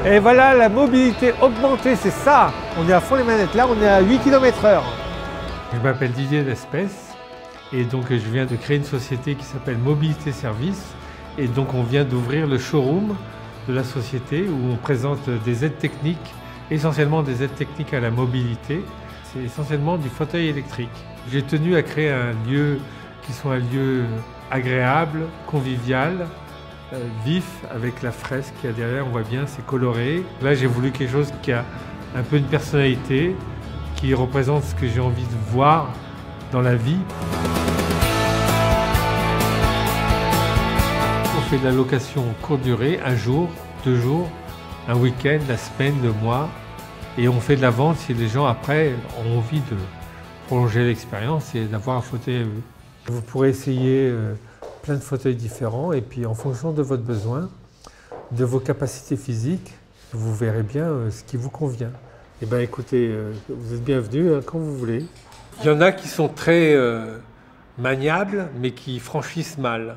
Et voilà la mobilité augmentée, c'est ça. On est à fond les manettes. Là, on est à 8 km/h. Je m'appelle Didier Lespèce et donc je viens de créer une société qui s'appelle Mobilité Service. Et donc on vient d'ouvrir le showroom de la société où on présente des aides techniques, essentiellement des aides techniques à la mobilité. C'est essentiellement du fauteuil électrique. J'ai tenu à créer un lieu qui soit un lieu agréable, convivial, vif, avec la fresque qu'il y a derrière, on voit bien, c'est coloré. Là, j'ai voulu quelque chose qui a un peu une personnalité, qui représente ce que j'ai envie de voir dans la vie. On fait de la location courte durée, un jour, 2 jours, un week-end, la semaine, le mois. Et on fait de la vente si les gens, après, ont envie de prolonger l'expérience et d'avoir un fauteuil à eux. Vous pourrez essayer plein de fauteuils différents et puis en fonction de votre besoin, de vos capacités physiques, vous verrez bien ce qui vous convient. Eh bien écoutez, vous êtes bienvenus quand vous voulez. Il y en a qui sont très maniables mais qui franchissent mal.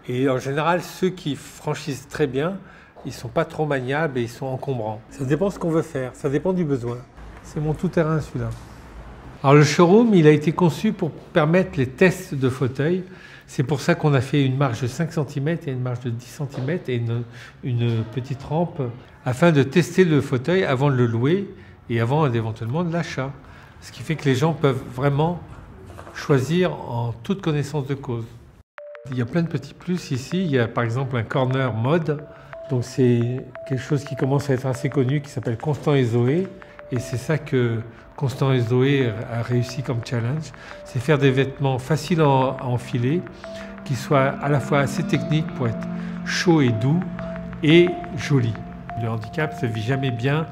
Et en général, ceux qui franchissent très bien, ils ne sont pas trop maniables et ils sont encombrants. Ça dépend de ce qu'on veut faire, ça dépend du besoin. C'est mon tout-terrain celui-là. Alors le showroom, il a été conçu pour permettre les tests de fauteuils. C'est pour ça qu'on a fait une marge de 5 cm et une marge de 10 cm et une petite rampe afin de tester le fauteuil avant de le louer et avant éventuellement de l'achat. Ce qui fait que les gens peuvent vraiment choisir en toute connaissance de cause. Il y a plein de petits plus ici. Il y a par exemple un corner mode. Donc c'est quelque chose qui commence à être assez connu qui s'appelle Constant et Zoé. Et c'est ça que Constant et Zoé a réussi comme challenge. C'est faire des vêtements faciles à enfiler, qui soient à la fois assez techniques pour être chauds et doux et jolis. Le handicap ne se vit jamais bien,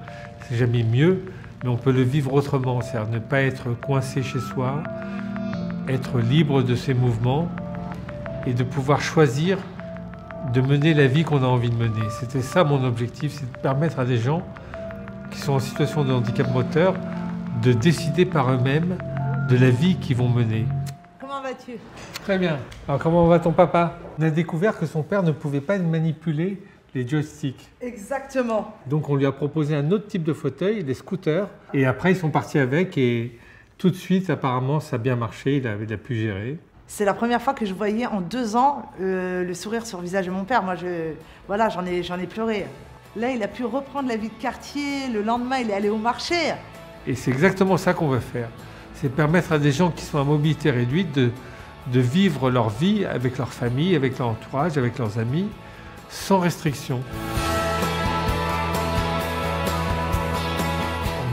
c'est jamais mieux, mais on peut le vivre autrement. C'est-à-dire ne pas être coincé chez soi, être libre de ses mouvements et de pouvoir choisir de mener la vie qu'on a envie de mener. C'était ça mon objectif, c'est de permettre à des gens qui sont en situation de handicap moteur de décider par eux-mêmes de la vie qu'ils vont mener. Comment vas-tu? Très bien. Alors comment va ton papa? On a découvert que son père ne pouvait pas manipuler les joysticks. Exactement. Donc on lui a proposé un autre type de fauteuil, les scooters. Et après ils sont partis avec et tout de suite apparemment ça a bien marché, il a pu gérer. C'est la première fois que je voyais en 2 ans le sourire sur le visage de mon père. Moi, voilà, j'en ai pleuré. Là, il a pu reprendre la vie de quartier. Le lendemain, il est allé au marché. Et c'est exactement ça qu'on veut faire. C'est permettre à des gens qui sont à mobilité réduite de vivre leur vie avec leur famille, avec leur entourage, avec leurs amis, sans restriction.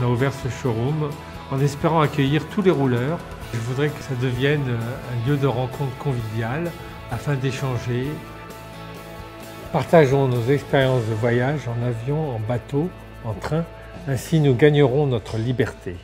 On a ouvert ce showroom en espérant accueillir tous les rouleurs. Je voudrais que ça devienne un lieu de rencontre convivial afin d'échanger. Partageons nos expériences de voyage en avion, en bateau, en train. Ainsi, nous gagnerons notre liberté.